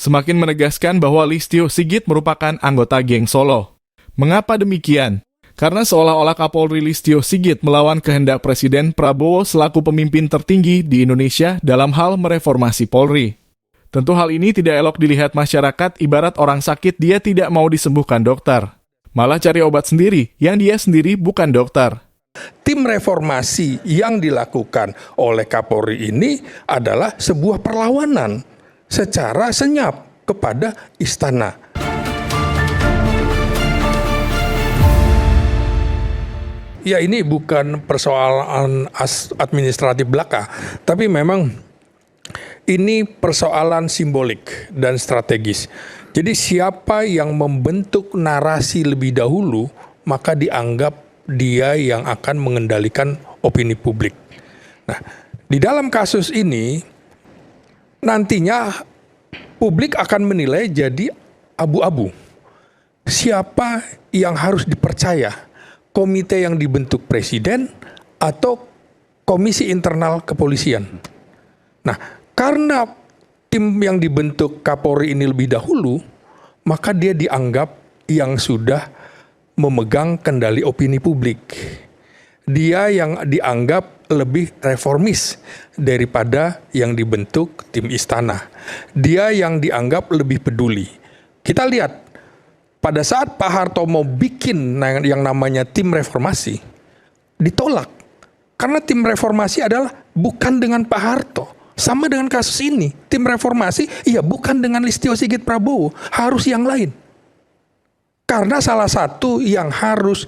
semakin menegaskan bahwa Listio Sigit merupakan anggota geng Solo. Mengapa demikian? Karena seolah-olah Kapolri Listio Sigit melawan kehendak Presiden Prabowo selaku pemimpin tertinggi di Indonesia dalam hal mereformasi Polri. Tentu hal ini tidak elok dilihat masyarakat, ibarat orang sakit dia tidak mau disembuhkan dokter. Malah cari obat sendiri, yang dia sendiri bukan dokter. Tim reformasi yang dilakukan oleh Kapolri ini adalah sebuah perlawanan secara senyap kepada istana. Ya, ini bukan persoalan administratif belaka, tapi memang ini persoalan simbolik dan strategis. Jadi siapa yang membentuk narasi lebih dahulu, maka dianggap dia yang akan mengendalikan opini publik. Nah, di dalam kasus ini, nantinya publik akan menilai jadi abu-abu. Siapa yang harus dipercaya? Komite yang dibentuk presiden atau komisi internal kepolisian. Nah, karena tim yang dibentuk Kapolri ini lebih dahulu, maka dia dianggap yang sudah memegang kendali opini publik. Dia yang dianggap lebih reformis daripada yang dibentuk tim istana. Dia yang dianggap lebih peduli. Kita lihat, pada saat Pak Harto mau bikin yang namanya tim reformasi, ditolak. Karena tim reformasi adalah bukan dengan Pak Harto. Sama dengan kasus ini, tim reformasi, iya bukan dengan Listio Sigit Prabowo, harus yang lain. Karena salah satu yang harus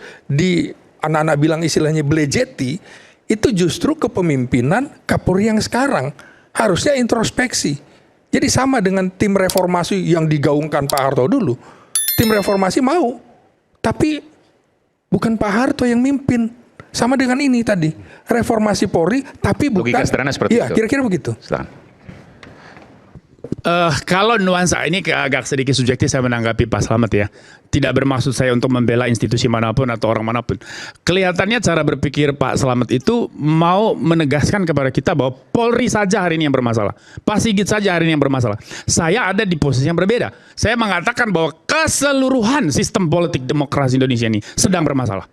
anak-anak bilang istilahnya belejeti, itu justru kepemimpinan Kapolri yang sekarang. Harusnya introspeksi. Jadi sama dengan tim reformasi yang digaungkan Pak Harto dulu. Tim reformasi mau, tapi bukan Pak Harto yang mimpin. Sama dengan ini tadi, reformasi Polri, tapi bukan. Logika sederhana seperti itu. Kira-kira begitu. Kalau nuansa ini agak sedikit subjektif saya menanggapi Pak Slamet ya. Tidak bermaksud saya untuk membela institusi manapun atau orang manapun. Kelihatannya cara berpikir Pak Slamet itu mau menegaskan kepada kita bahwa Polri saja hari ini yang bermasalah. Pak Sigit saja hari ini yang bermasalah. Saya ada di posisi yang berbeda. Saya mengatakan bahwa keseluruhan sistem politik demokrasi Indonesia ini sedang bermasalah.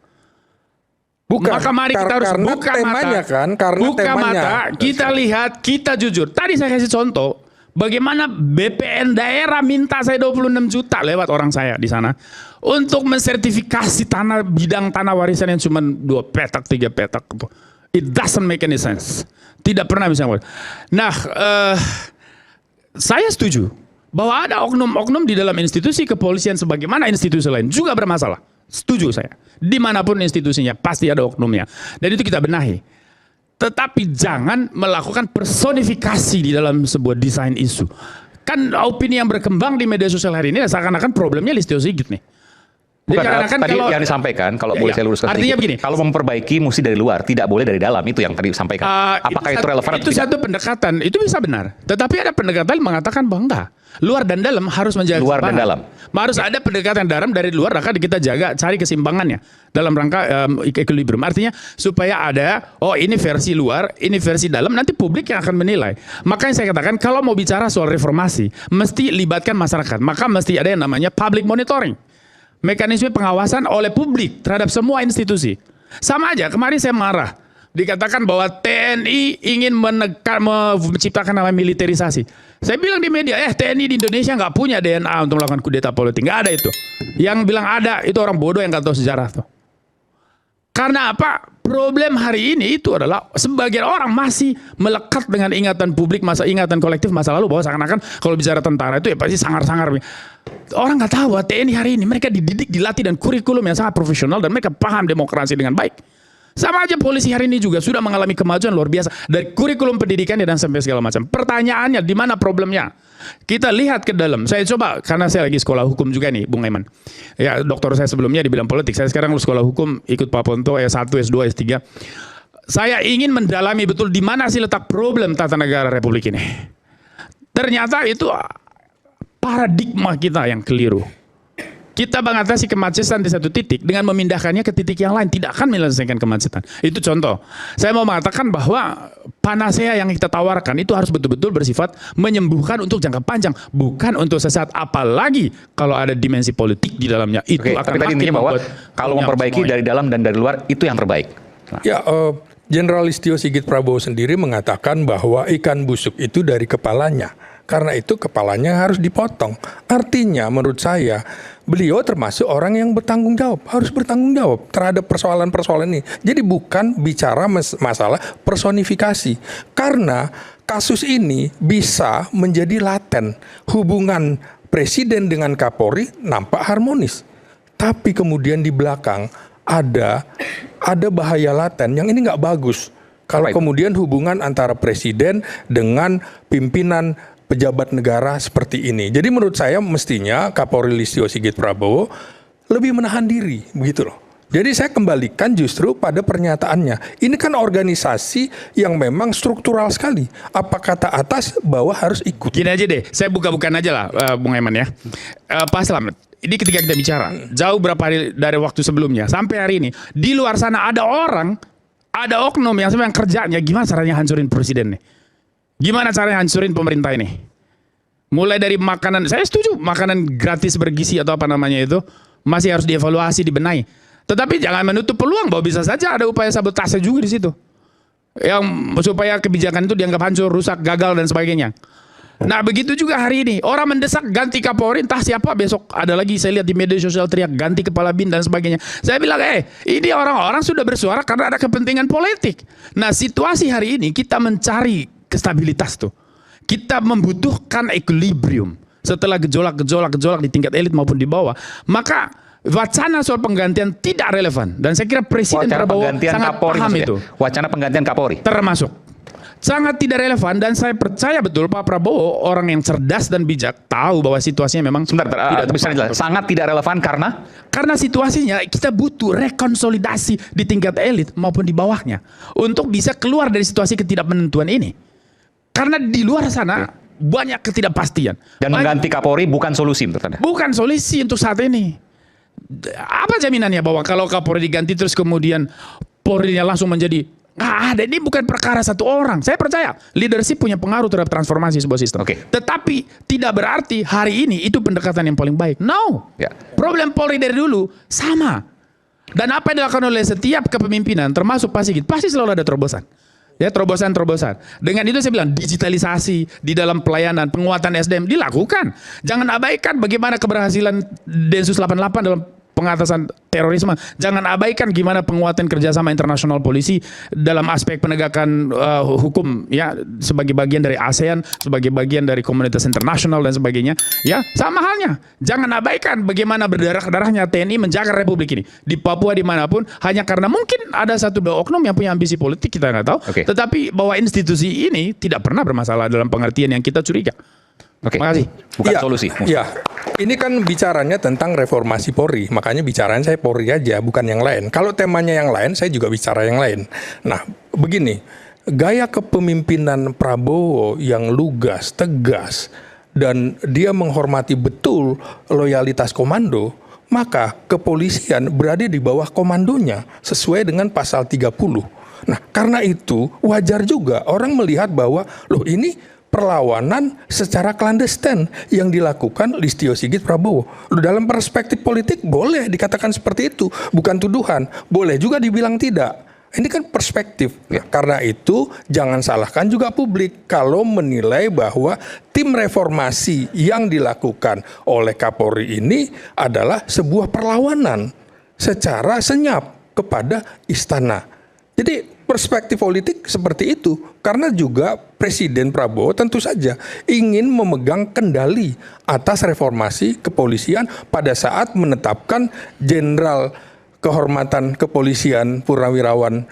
Bukan, maka mari kita harus buka mata, kita lihat, kita jujur. Tadi saya kasih contoh. Bagaimana BPN daerah minta saya 26 juta lewat orang saya di sana untuk mensertifikasi bidang tanah warisan yang cuma 2 petak, 3 petak. It doesn't make any sense. Tidak pernah bisa. Nah, saya setuju bahwa ada oknum-oknum di dalam institusi kepolisian sebagaimana institusi lain juga bermasalah. Setuju saya. Dimanapun institusinya pasti ada oknumnya. Dan itu kita benahi. Tetapi jangan melakukan personifikasi di dalam sebuah desain isu. Kan opini yang berkembang di media sosial hari ini seakan-akan problemnya Listio Sigit nih. Bukan, tadi yang disampaikan, kalau boleh saya luruskan artinya sedikit, begini, kalau memperbaiki mesti dari luar, tidak boleh dari dalam, itu yang tadi disampaikan. Apakah itu relevan? Itu satu pendekatan, itu bisa benar. Tetapi ada pendekatan yang mengatakan bahwa enggak. Luar dan dalam harus menjaga luar dan dalam. Harus ada pendekatan dalam dari luar, maka kita jaga, cari keseimbangannya dalam rangka equilibrium. Artinya supaya ada, ini versi luar, ini versi dalam, nanti publik yang akan menilai. Makanya saya katakan kalau mau bicara soal reformasi, mesti libatkan masyarakat. Maka mesti ada yang namanya public monitoring. Mekanisme pengawasan oleh publik terhadap semua institusi. Sama aja, kemarin saya marah. Dikatakan bahwa TNI ingin menciptakan nama militerisasi. Saya bilang di media, TNI di Indonesia nggak punya DNA untuk melakukan kudeta politik. Nggak ada itu. Yang bilang ada, itu orang bodoh yang nggak tahu sejarah tuh. Karena apa? Problem hari ini itu adalah sebagian orang masih melekat dengan ingatan publik, ingatan kolektif masa lalu bahwa seakan-akan kalau bicara tentara itu ya pasti sangar-sangar. Orang nggak tahu bahwa TNI hari ini mereka dididik, dilatih dan kurikulum yang sangat profesional dan mereka paham demokrasi dengan baik. Sama aja polisi hari ini juga sudah mengalami kemajuan luar biasa dari kurikulum pendidikannya dan sampai segala macam. Pertanyaannya di mana problemnya? Kita lihat ke dalam. Saya coba karena saya lagi sekolah hukum juga nih, Bung Aiman. Ya, doktor saya sebelumnya di bidang politik. Saya sekarang sekolah hukum ikut Pak Ponto S1, S2, S3. Saya ingin mendalami betul di mana sih letak problem tata negara Republik ini. Ternyata itu paradigma kita yang keliru. Kita mengatasi kemacetan di satu titik dengan memindahkannya ke titik yang lain tidak akan menyelesaikan kemacetan. Itu contoh. Saya mau mengatakan bahwa Panacea yang kita tawarkan itu harus betul-betul bersifat menyembuhkan untuk jangka panjang, bukan untuk sesaat. Apalagi kalau ada dimensi politik di dalamnya. Itu Oke, akan tapi tadi intinya bahwa kalau memperbaiki dari dalam dan dari luar itu yang terbaik. Nah, Ya, Jenderal Listio Sigit Prabowo sendiri mengatakan bahwa ikan busuk itu dari kepalanya. Karena itu kepalanya harus dipotong. Artinya menurut saya beliau termasuk orang yang bertanggung jawab. Harus bertanggung jawab terhadap persoalan-persoalan ini. Jadi bukan bicara masalah personifikasi. Karena kasus ini bisa menjadi laten. Hubungan Presiden dengan Kapolri nampak harmonis. Tapi kemudian di belakang ada bahaya laten yang ini nggak bagus. Kalau kemudian hubungan antara Presiden dengan pimpinan pejabat negara seperti ini. Jadi menurut saya mestinya Kapolri Listio Sigit Prabowo lebih menahan diri, begitu loh. Jadi saya kembalikan justru pada pernyataannya. Ini kan organisasi yang memang struktural sekali. Apa kata atas, bawah harus ikut. Gini aja deh, saya buka-bukaan aja lah Bung Eman ya. Pak Slamet, ini ketika kita bicara, jauh berapa hari dari waktu sebelumnya, sampai hari ini, di luar sana ada orang, ada oknum yang sebenarnya kerjanya, gimana caranya hancurin presiden nih? Gimana caranya hancurin pemerintah ini? Mulai dari makanan, saya setuju, makanan gratis bergizi atau apa namanya itu, masih harus dievaluasi, dibenahi. Tetapi jangan menutup peluang bahwa bisa saja ada upaya sabotase juga di situ. Yang supaya kebijakan itu dianggap hancur, rusak, gagal dan sebagainya. Nah begitu juga hari ini, orang mendesak ganti Kapolri, entah siapa, besok ada lagi saya lihat di media sosial teriak ganti kepala BIN dan sebagainya. Saya bilang, ini orang-orang sudah bersuara karena ada kepentingan politik. Nah situasi hari ini kita mencari stabilitas tuh. Kita membutuhkan equilibrium. Setelah gejolak di tingkat elit maupun di bawah, maka wacana soal penggantian tidak relevan. Dan saya kira Presiden Prabowo sangat paham itu. Wacana penggantian Kapolri termasuk sangat tidak relevan, dan saya percaya betul Pak Prabowo orang yang cerdas dan bijak, tahu bahwa situasinya memang tidak tepat. Sangat tidak relevan karena situasinya kita butuh rekonsolidasi di tingkat elit maupun di bawahnya untuk bisa keluar dari situasi ketidakmenentuan ini. Karena di luar sana banyak ketidakpastian. Dan mengganti Kapolri bukan solusi menurut Anda? Bukan solusi untuk saat ini. Apa jaminannya bahwa kalau Kapolri diganti terus kemudian Polri-nya langsung menjadi nggak ada? Ini bukan perkara satu orang. Saya percaya leadership punya pengaruh terhadap transformasi sebuah sistem. Tetapi tidak berarti hari ini itu pendekatan yang paling baik. No. Problem Polri dari dulu sama. Dan apa yang dilakukan oleh setiap kepemimpinan termasuk Pak Sigit pasti selalu ada terobosan. Ya, terobosan. Dengan itu saya bilang digitalisasi di dalam pelayanan, penguatan SDM dilakukan. Jangan abaikan bagaimana keberhasilan Densus 88 dalam pengatasan terorisme. Jangan abaikan gimana penguatan kerjasama internasional polisi dalam aspek penegakan hukum, ya, sebagai bagian dari ASEAN, sebagai bagian dari komunitas internasional dan sebagainya. Ya, sama halnya. Jangan abaikan bagaimana berdarah-darahnya TNI menjaga Republik ini di Papua dimanapun, hanya karena mungkin ada satu dua oknum yang punya ambisi politik, kita nggak tahu. Tetapi bahwa institusi ini tidak pernah bermasalah dalam pengertian yang kita curiga. Terima kasih. Bukan solusi. Ya, ini kan bicaranya tentang reformasi Polri, makanya bicaranya saya Polri aja, bukan yang lain. Kalau temanya yang lain, saya juga bicara yang lain. Nah, begini, gaya kepemimpinan Prabowo yang lugas, tegas, dan dia menghormati betul loyalitas komando, maka kepolisian berada di bawah komandonya sesuai dengan pasal 30. Nah, karena itu wajar juga orang melihat bahwa loh ini perlawanan secara klandestin yang dilakukan Listio Sigit Prabowo. Dalam perspektif politik boleh dikatakan seperti itu, bukan tuduhan. Boleh juga dibilang tidak. Ini kan perspektif. Karena itu jangan salahkan juga publik kalau menilai bahwa tim reformasi yang dilakukan oleh Kapolri ini adalah sebuah perlawanan secara senyap kepada istana. Jadi perspektif politik seperti itu, karena juga Presiden Prabowo tentu saja ingin memegang kendali atas reformasi kepolisian pada saat menetapkan Jenderal Kehormatan Kepolisian Purnawirawan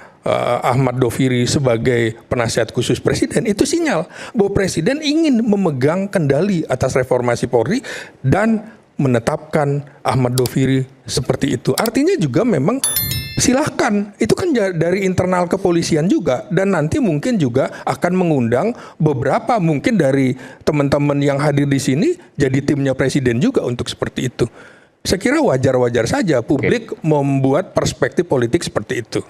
Ahmad Doviri sebagai penasihat khusus Presiden. Itu sinyal bahwa Presiden ingin memegang kendali atas reformasi Polri dan menetapkan Ahmad Doviri seperti itu. Artinya juga memang silahkan, itu kan dari internal kepolisian juga, dan nanti mungkin juga akan mengundang beberapa mungkin dari teman-teman yang hadir di sini jadi timnya Presiden juga untuk seperti itu. Saya kira wajar-wajar saja publik membuat perspektif politik seperti itu.